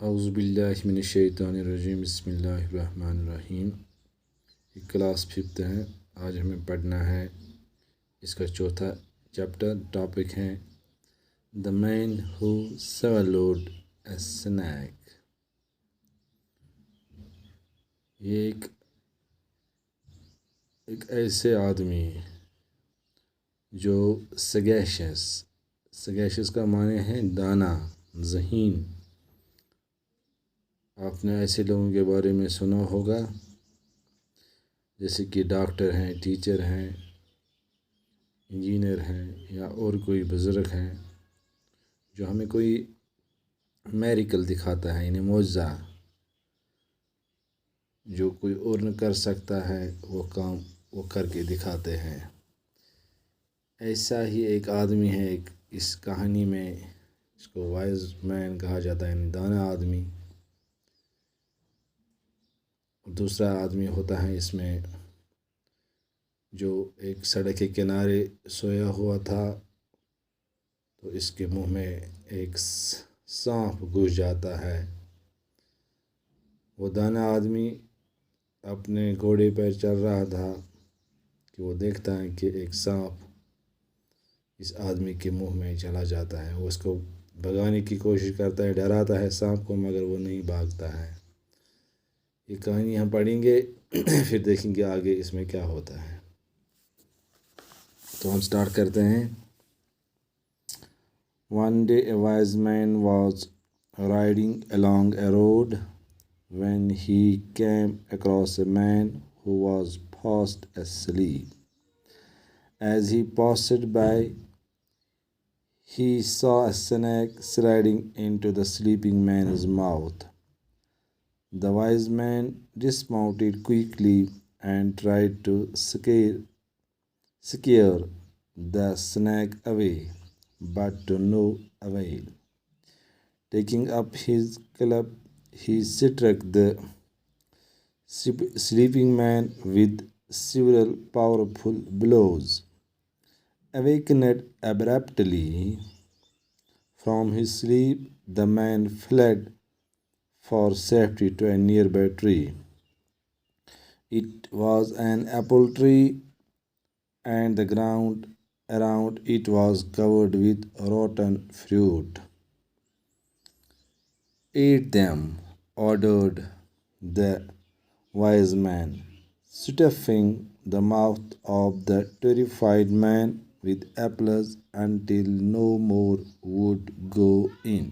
اعوذ باللہ من الشیطان الرجیم بسم اللہ الرحمن الرحیم. یہ کلاس 5 ہے. آج ہمیں پڑھنا ہے اس کا چوتھا چیپٹر. ٹاپک ہے دا مین ہو swallowed a snake. یہ ایک ایسے آدمی جو سگیشس کا معنی ہے دانا، ذہین. آپ نے ایسے لوگوں کے بارے میں سنا ہوگا جیسے کہ ڈاکٹر ہیں، ٹیچر ہیں، انجینئر ہیں یا اور کوئی بزرگ ہیں جو ہمیں کوئی میریکل دکھاتا ہے، یعنی معجزہ جو کوئی اور نہ کر سکتا ہے وہ کام وہ کر کے دکھاتے ہیں. ایسا ہی ایک آدمی ہے اس کہانی میں، اس کو وائز مین کہا جاتا ہے، یعنی دانا آدمی. دوسرا آدمی ہوتا ہے اس میں جو ایک سڑک کے کنارے سویا ہوا تھا، تو اس کے منہ میں ایک سانپ گھس جاتا ہے. وہ دانا آدمی اپنے گھوڑے پر چل رہا تھا کہ وہ دیکھتا ہے کہ ایک سانپ اس آدمی کے منہ میں چلا جاتا ہے. وہ اس کو بھگانے کی کوشش کرتا ہے، ڈراتا ہے سانپ کو، مگر وہ نہیں بھاگتا ہے. یہ کہانی ہم پڑھیں گے پھر دیکھیں گے آگے اس میں کیا ہوتا ہے. تو ہم سٹارٹ کرتے ہیں. One day a wise man was riding along a road when he came across a man who was fast asleep. As he passed by, he saw a snake sliding into the sleeping man's mouth. The wise man dismounted quickly and tried to scare the snake away, but to no avail. Taking up his club, he struck the sleeping man with several powerful blows. Awakened abruptly from his sleep, the man fled for safety to a nearby tree. It was an apple tree, and the ground around it was covered with rotten fruit. Eat them, ordered the wise man, stuffing the mouth of the terrified man with apples until no more would go in.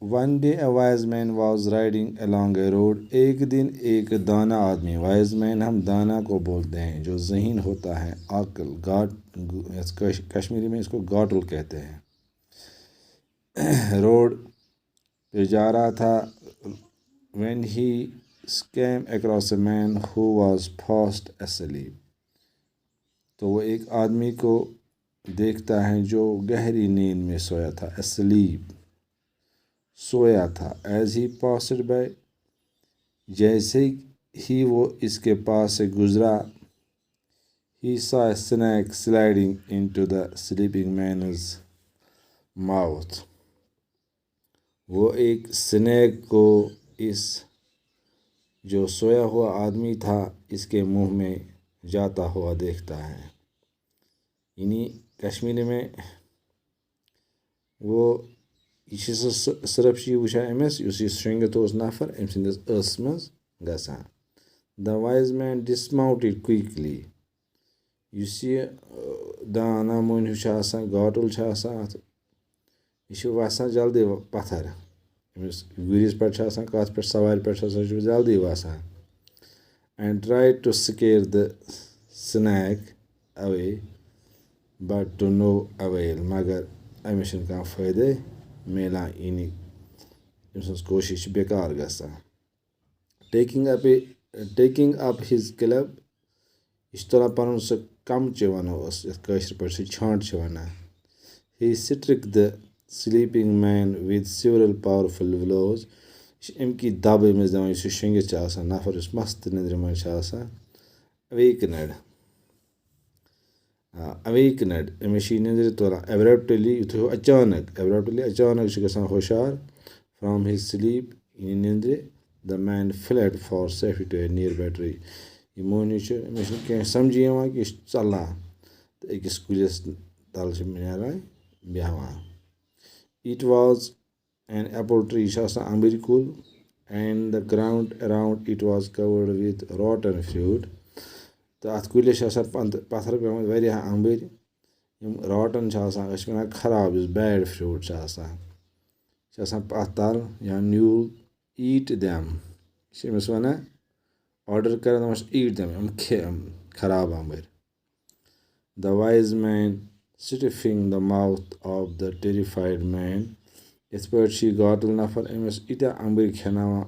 One day a wise man was riding along a road. ایک دن ایک دانا آدمی، wise مین ہم دانا کو بولتے ہیں جو ذہین ہوتا ہے، عقل، کشمیری میں اس کو گاٹل کہتے ہیں. روڈ پہ جا رہا تھا. when he came across a man who was fast asleep. تو وہ ایک آدمی کو دیکھتا ہے جو گہری نیند میں سویا تھا. asleep سویا تھا. as he passed by, جیسے ہی وہ اس کے پاس سے گزرا, he saw a snake sliding into the sleeping man's mouth. وہ ایک سنیک کو اس جو سویا ہوا آدمی تھا اس کے منہ میں جاتا ہوا دیکھتا ہے. یعنی کشمیری میں وہ یہ چھِ صرف چھِ یہِ وٕچھان أمِس یُس یہِ شۄنٛگِتھ اوس نفر أمۍ سٕنٛدِس ٲسَس منٛز گژھان. The wise man dismounted quickly. یُس یہِ دانا موٚنۍ ہیوٗ چھُ آسان، گاٹُل چھُ آسان اَتھ، یہِ چھُ وَسان جلدی پَتھر. أمِس گُرِس پٮ۪ٹھ چھُ آسان، کَتھ پٮ۪ٹھ سوارِ پٮ۪ٹھ ہسا چھُ جلدی وَسان. And tried to scare the snake away, but to no avail. مگر أمِس چھُنہٕ کانٛہہ فٲیدٕ میلان، یعنی أمۍ سٕنٛز کوٗشِش چھِ بیکار گژھان. taking up his club. یہِ چھُ تُلان پَنُن سُہ کَمچہِ وَنو أسۍ یَتھ کٲشِر پٲٹھۍ سُہ چھانٛٹ چھِ وَنان. he struck the sleeping man with several powerful blows. یہِ چھِ اَمہِ کی دَب أمِس دِوان یُس یہِ شۄنٛگِتھ چھِ آسان نفر، یُس مست نیٚنٛدرِ منٛز چھِ آسان. awakened. awakened أمِس چھِ نِندرِ توران abruptly یُتھُے ہُہ اچانک چھُ گژھان ہوشیار from his sleep یہِ نِندرِ the man fled for safety to a nearby tree یہِ موہنیوٗ چھُ أمِس چھُنہٕ کینٛہہ سَمجھی یِوان کہِ یہِ چھُ ژَلان تہٕ أکِس کُلِس تَل چھِ نیران بیٚہوان it was an apple tree یہِ چھُ آسان اَمبٕرۍ کُل and the ground around it was covered with rotten fruit تہٕ اَتھ کُلِس چھِ آسان پَتھر پیٚمٕتۍ واریاہ اَمبٕرۍ یِم راٹَن چھِ آسان أسۍ چھِ وَنان خراب یُس بیڈ فرٛوٗٹ چھِ آسان چھِ آسان اَتھ تَل یا نیوٗل ایٖٹ دٮ۪م یہِ چھِ أمِس وَنان آرڈَر کَران دَپان چھِ ایٖٹ دٮ۪م یِم کھے یِم خراب اَمبٕرۍ the wise man sniffing the mouth of the terrified man یِتھ پٲٹھۍ چھِ یہِ گاتُل نفر أمِس ییٖتیٛاہ اَمبٕرۍ کھٮ۪ناوان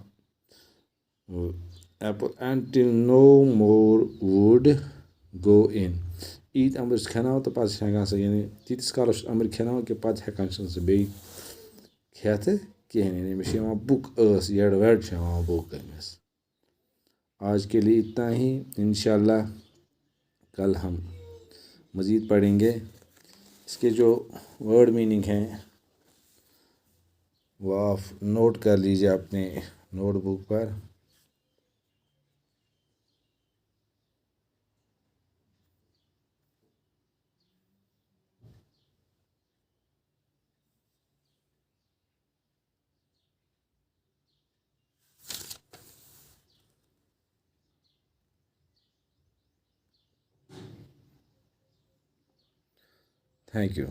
apple until no more would go in ییٖتۍ اَمبٕرۍ چھِ کھٮ۪ناوان تہٕ پَتہٕ چھِ ہٮ۪کان سُہ یعنی تیٖتِس کالَس چھُ اَمبٕرۍ کھٮ۪ناوان کہِ پَتہٕ ہٮ۪کان چھِنہٕ سُہ بیٚیہِ کھٮ۪تھ کِہیٖنۍ یعنی أمِس چھِ یِوان بُک ٲس یٔڈ وٮ۪ڈ چھِ یِوان بُک أمِس آج کے لیے اتنا ہی انشاء اللہ کل ہم مزید پڑھیں گے اس کے جو ورڈ میننگ ہیں وہ آپ نوٹ کر لیجیے اپنے نوٹ بک پر تھینک یو